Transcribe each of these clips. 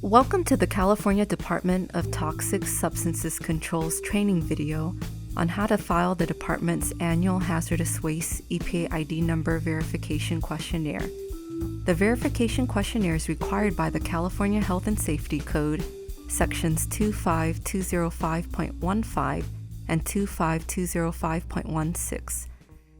Welcome to the California Department of Toxic Substances Control's training video on how to file the department's annual hazardous waste EPA ID number verification questionnaire. The verification questionnaire is required by the California Health and Safety Code, sections 25205.15 and 25205.16.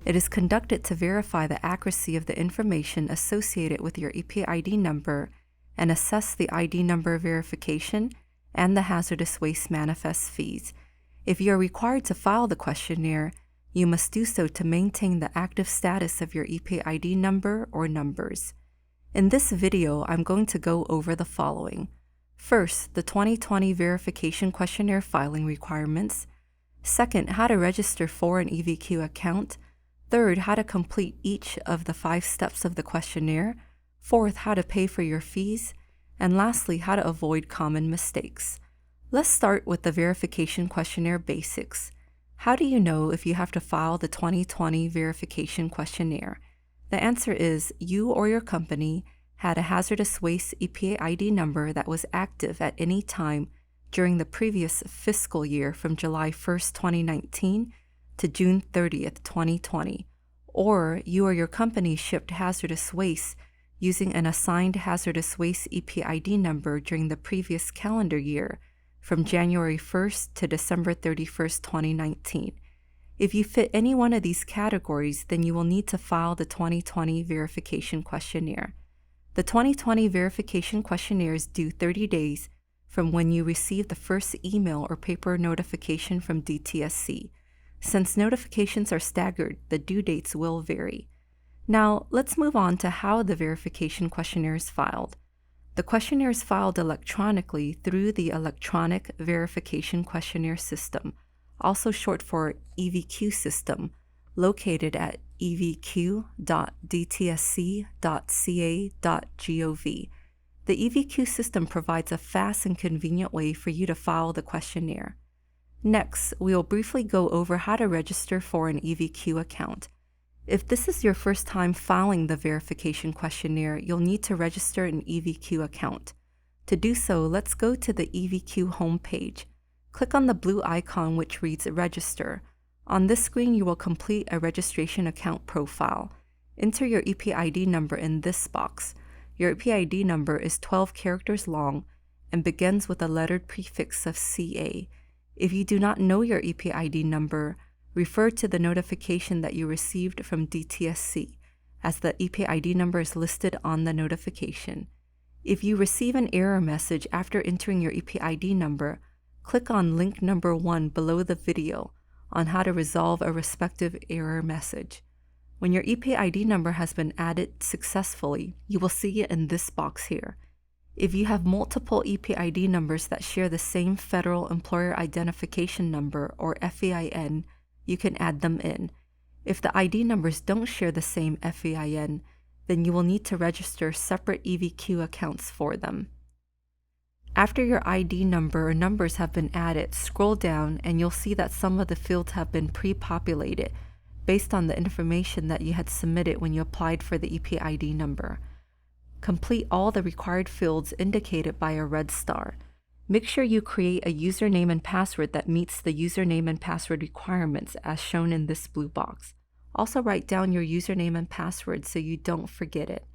It is conducted to verify the accuracy of the information associated with your EPA ID number and assess the ID number verification and the hazardous waste manifest fees. If you are required to file the questionnaire, you must do so to maintain the active status of your EPA ID number or numbers. In this video, I'm going to go over the following. First, the 2020 verification questionnaire filing requirements. Second, how to register for an EVQ account. Third, how to complete each of the 5 steps of the questionnaire. Fourth, how to pay for your fees. And lastly, how to avoid common mistakes. Let's start with the verification questionnaire basics. How do you know if you have to file the 2020 verification questionnaire? The answer is you or your company had a hazardous waste EPA ID number that was active at any time during the previous fiscal year from July 1st, 2019 to June 30th, 2020, or you or your company shipped hazardous waste using an assigned hazardous waste EPA ID number during the previous calendar year from January 1st to December 31st, 2019. If you fit any one of these categories, then you will need to file the 2020 verification questionnaire. The 2020 verification questionnaire is due 30 days from when you receive the first email or paper notification from DTSC. Since notifications are staggered, the due dates will vary. Now, let's move on to how the verification questionnaire is filed. The questionnaire is filed electronically through the Electronic Verification Questionnaire System, also short for EVQ system, located at evq.dtsc.ca.gov. The EVQ system provides a fast and convenient way for you to file the questionnaire. Next, we will briefly go over how to register for an EVQ account. If this is your first time filing the verification questionnaire, you'll need to register an EVQ account. To do so, let's go to the EVQ homepage. Click on the blue icon which reads Register. On this screen, you will complete a registration account profile. Enter your EPA ID number in this box. Your EPA ID number is 12 characters long and begins with a lettered prefix of CA. If you do not know your EPA ID number, refer to the notification that you received from DTSC, as the EPA ID number is listed on the notification. If you receive an error message after entering your EPA ID number, click on link number 1 below the video on how to resolve a respective error message. When your EPA ID number has been added successfully, you will see it in this box here. If you have multiple EPA ID numbers that share the same Federal Employer Identification Number, or FEIN, you can add them in. If the ID numbers don't share the same FEIN, then you will need to register separate EVQ accounts for them. After your ID number or numbers have been added, scroll down and you'll see that some of the fields have been pre-populated based on the information that you had submitted when you applied for the EPA ID number. Complete all the required fields indicated by a red star. Make sure you create a username and password that meets the username and password requirements as shown in this blue box. Also write down your username and password so you don't forget it.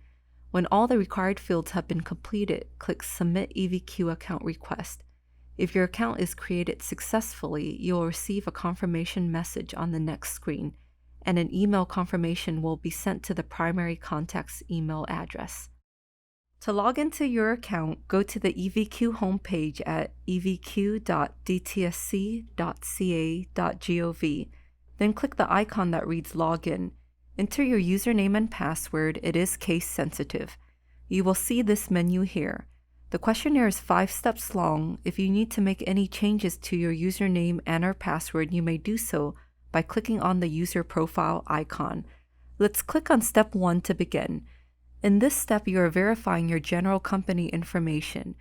When all the required fields have been completed, click Submit EVQ Account Request. If your account is created successfully, you will receive a confirmation message on the next screen, and an email confirmation will be sent to the primary contact's email address. To log into your account, go to the EVQ homepage at evq.dtsc.ca.gov. Then click the icon that reads Login. Enter your username and password. It is case sensitive. You will see this menu here. The questionnaire is 5 steps long. If you need to make any changes to your username and/or password, you may do so by clicking on the user profile icon. Let's click on step 1 to begin. In this step, you are verifying your general company information.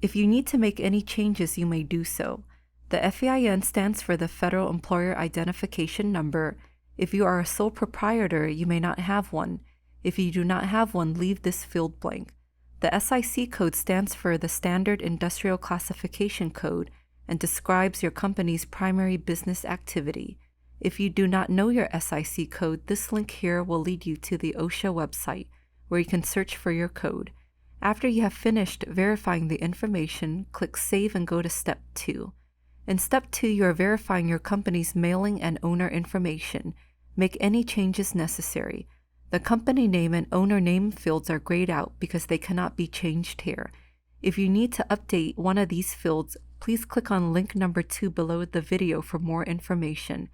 If you need to make any changes, you may do so. The FEIN stands for the Federal Employer Identification Number. If you are a sole proprietor, you may not have one. If you do not have one, leave this field blank. The SIC code stands for the Standard Industrial Classification Code and describes your company's primary business activity. If you do not know your SIC code, this link here will lead you to the OSHA website, where you can search for your code. After you have finished verifying the information, click Save and go to Step 2. In Step 2, you are verifying your company's mailing and owner information. Make any changes necessary. The company name and owner name fields are grayed out because they cannot be changed here. If you need to update one of these fields, please click on link number 2 below the video for more information.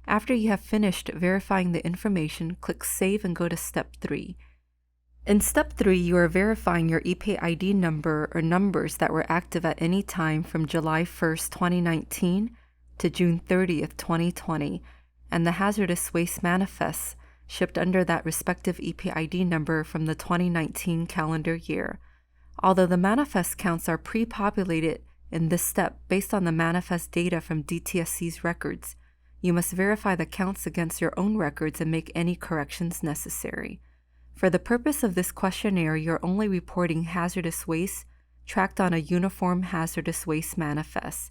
After you have finished verifying the information, click Save and go to Step 3. In Step 3, you are verifying your EPA ID number or numbers that were active at any time from July 1st, 2019 to June 30th, 2020, and the hazardous waste manifests shipped under that respective EPA ID number from the 2019 calendar year. Although the manifest counts are pre-populated in this step based on the manifest data from DTSC's records, you must verify the counts against your own records and make any corrections necessary. For the purpose of this questionnaire, you're only reporting hazardous waste tracked on a uniform hazardous waste manifest.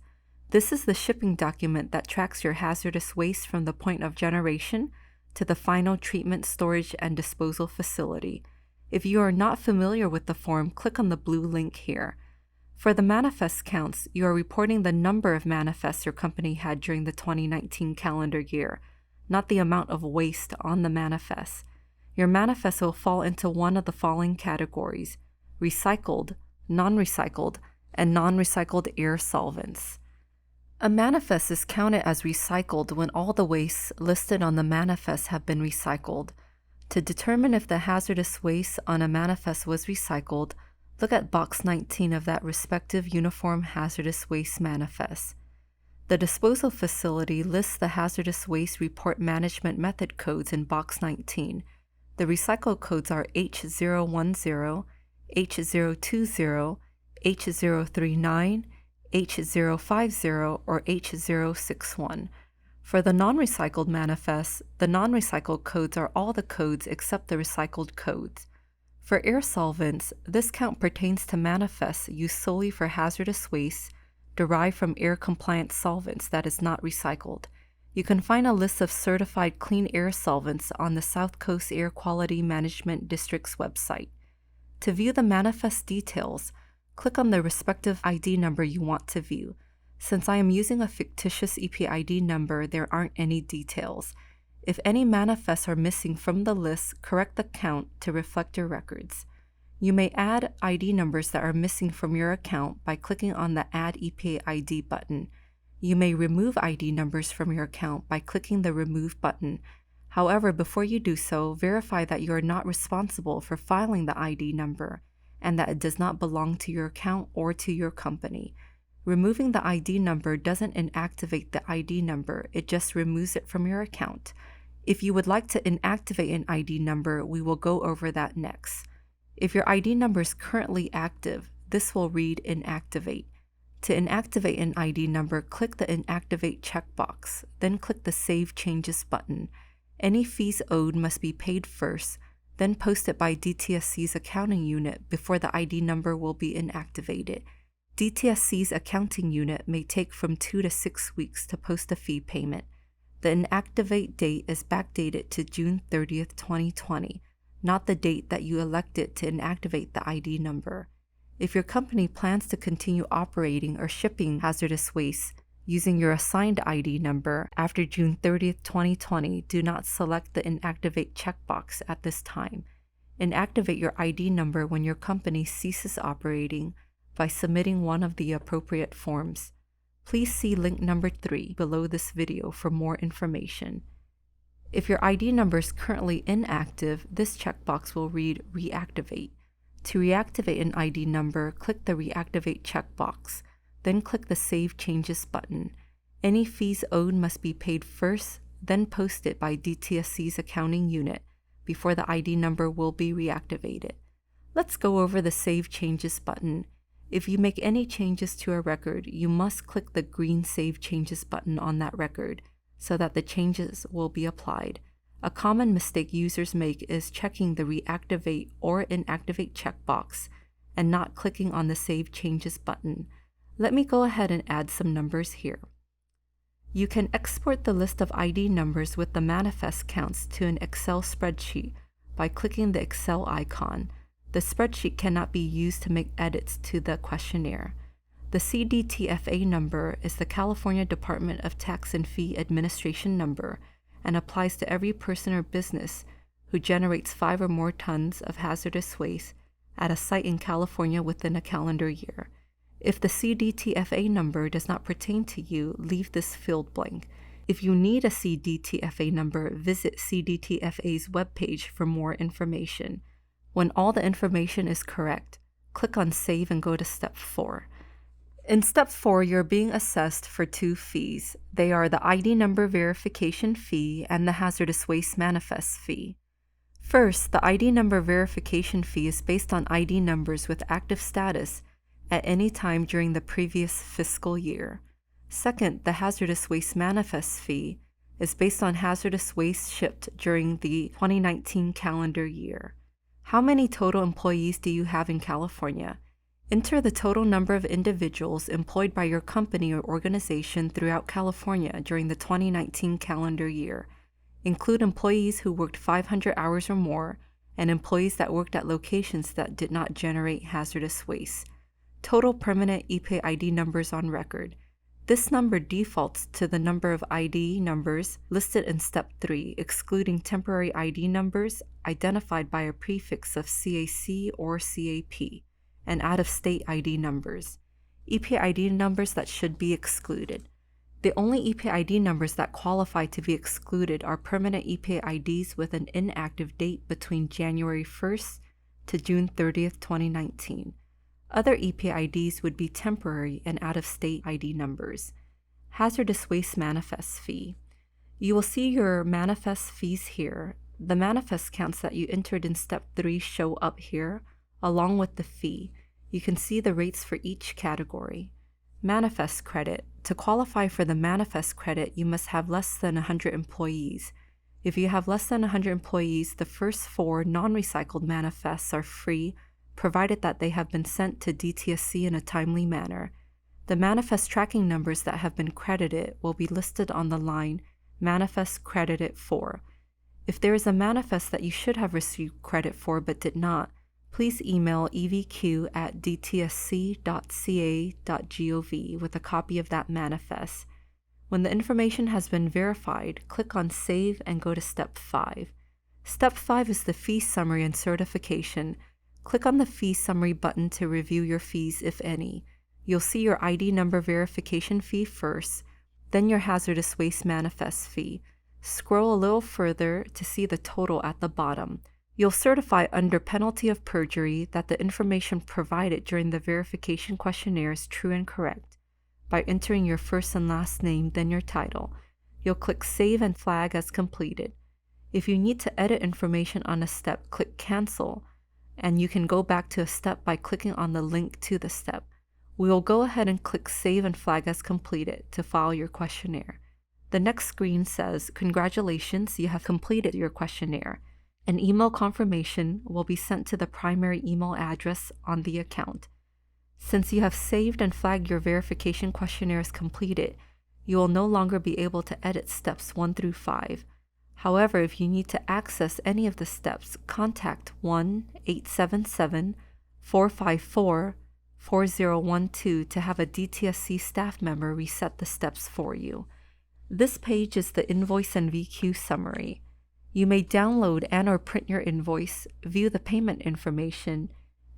This is the shipping document that tracks your hazardous waste from the point of generation to the final treatment, storage, and disposal facility. If you are not familiar with the form, click on the blue link here. For the manifest counts, you are reporting the number of manifests your company had during the 2019 calendar year, not the amount of waste on the manifest. Your manifest will fall into one of the following categories: recycled, non-recycled, and non-recycled air solvents. A manifest is counted as recycled when all the wastes listed on the manifest have been recycled. To determine if the hazardous waste on a manifest was recycled, look at Box 19 of that respective Uniform Hazardous Waste Manifest. The disposal facility lists the hazardous waste report management method codes in Box 19. The recycle codes are H010, H020, H039, H050, or H061. For the non-recycled manifest, the non-recycled codes are all the codes except the recycled codes. For air solvents, this count pertains to manifests used solely for hazardous waste derived from air-compliant solvents that is not recycled. You can find a list of certified clean air solvents on the South Coast Air Quality Management District's website. To view the manifest details, click on the respective ID number you want to view. Since I am using a fictitious EPA ID number, there aren't any details. If any manifests are missing from the list, correct the count to reflect your records. You may add ID numbers that are missing from your account by clicking on the Add EPA ID button. You may remove ID numbers from your account by clicking the Remove button. However, before you do so, verify that you are not responsible for filing the ID number and that it does not belong to your account or to your company. Removing the ID number doesn't inactivate the ID number, it just removes it from your account. If you would like to inactivate an ID number, we will go over that next. If your ID number is currently active, this will read Inactivate. To inactivate an ID number, click the Inactivate checkbox, then click the Save Changes button. Any fees owed must be paid first, then posted by DTSC's accounting unit before the ID number will be inactivated. DTSC's accounting unit may take from 2 to 6 weeks to post a fee payment. The inactivate date is backdated to June 30th, 2020, not the date that you elected to inactivate the ID number. If your company plans to continue operating or shipping hazardous waste using your assigned ID number after June 30th, 2020, do not select the Inactivate checkbox at this time. Inactivate your ID number when your company ceases operating by submitting one of the appropriate forms. Please see link number 3 below this video for more information. If your ID number is currently inactive, this checkbox will read Reactivate. To reactivate an ID number, click the Reactivate checkbox, then click the Save Changes button. Any fees owed must be paid first, then posted by DTSC's accounting unit before the ID number will be reactivated. Let's go over the Save Changes button. If you make any changes to a record, you must click the green Save Changes button on that record so that the changes will be applied. A common mistake users make is checking the Reactivate or Inactivate checkbox and not clicking on the Save Changes button. Let me go ahead and add some numbers here. You can export the list of ID numbers with the manifest counts to an Excel spreadsheet by clicking the Excel icon. The spreadsheet cannot be used to make edits to the questionnaire. The CDTFA number is the California Department of Tax and Fee Administration number and applies to every person or business who generates 5 or more tons of hazardous waste at a site in California within a calendar year. If the CDTFA number does not pertain to you, leave this field blank. If you need a CDTFA number, visit CDTFA's webpage for more information. When all the information is correct, click on Save and go to Step 4. In Step 4, you're being assessed for 2 fees. They are the ID number verification fee and the hazardous waste manifest fee. First, the ID number verification fee is based on ID numbers with active status at any time during the previous fiscal year. Second, the hazardous waste manifest fee is based on hazardous waste shipped during the 2019 calendar year. How many total employees do you have in California? Enter the total number of individuals employed by your company or organization throughout California during the 2019 calendar year. Include employees who worked 500 hours or more and employees that worked at locations that did not generate hazardous waste. Total permanent EPA ID numbers on record. This number defaults to the number of ID numbers listed in Step 3, excluding temporary ID numbers identified by a prefix of CAC or CAP, and out-of-state ID numbers. EPA ID numbers that should be excluded. The only EPA ID numbers that qualify to be excluded are permanent EPA IDs with an inactive date between January 1st to June 30th, 2019. Other EPA IDs would be temporary and out-of-state ID numbers. Hazardous waste manifest fee. You will see your manifest fees here. The manifest counts that you entered in Step 3 show up here, along with the fee. You can see the rates for each category. Manifest credit. To qualify for the manifest credit, you must have less than 100 employees. If you have less than 100 employees, the first 4 non-recycled manifests are free, provided that they have been sent to DTSC in a timely manner. The manifest tracking numbers that have been credited will be listed on the line Manifest Credited For. If there is a manifest that you should have received credit for but did not, please email evq@dtsc.ca.gov with a copy of that manifest. When the information has been verified, click on Save and go to Step 5. Step 5 is the fee summary and certification. Click on the fee summary button to review your fees, if any. You'll see your ID number verification fee first, then your hazardous waste manifest fee. Scroll a little further to see the total at the bottom. You'll certify under penalty of perjury that the information provided during the verification questionnaire is true and correct by entering your first and last name, then your title. You'll click Save and flag as completed. If you need to edit information on a step, click Cancel, and you can go back to a step by clicking on the link to the step. We will go ahead and click Save and flag as completed to file your questionnaire. The next screen says, "Congratulations, you have completed your questionnaire." An email confirmation will be sent to the primary email address on the account. Since you have saved and flagged your verification questionnaire as completed, you will no longer be able to edit steps 1 through 5. However, if you need to access any of the steps, contact 1-877-454-4012 to have a DTSC staff member reset the steps for you. This page is the invoice and VQ summary. You may download and or print your invoice, view the payment information,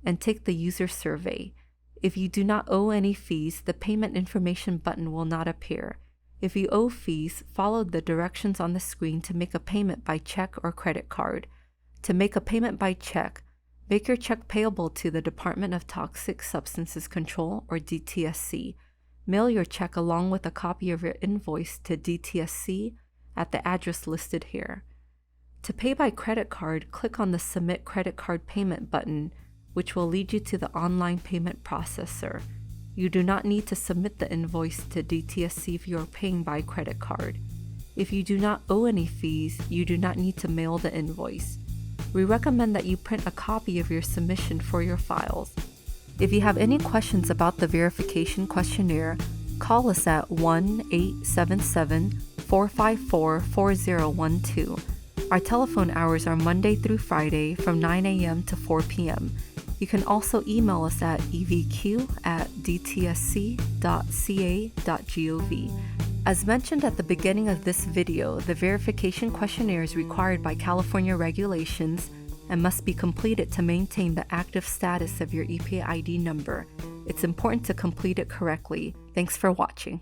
and take the user survey. If you do not owe any fees, the payment information button will not appear. If you owe fees, follow the directions on the screen to make a payment by check or credit card. To make a payment by check, make your check payable to the Department of Toxic Substances Control or DTSC. Mail your check along with a copy of your invoice to DTSC at the address listed here. To pay by credit card, click on the Submit Credit Card Payment button, which will lead you to the online payment processor. You do not need to submit the invoice to DTSC if you are paying by credit card. If you do not owe any fees, you do not need to mail the invoice. We recommend that you print a copy of your submission for your files. If you have any questions about the verification questionnaire, call us at 1-877-454-4012. Our telephone hours are Monday through Friday from 9 a.m. to 4 p.m. You can also email us at evq@dtsc.ca.gov. As mentioned at the beginning of this video, the verification questionnaire is required by California regulations and must be completed to maintain the active status of your EPA ID number. It's important to complete it correctly. Thanks for watching.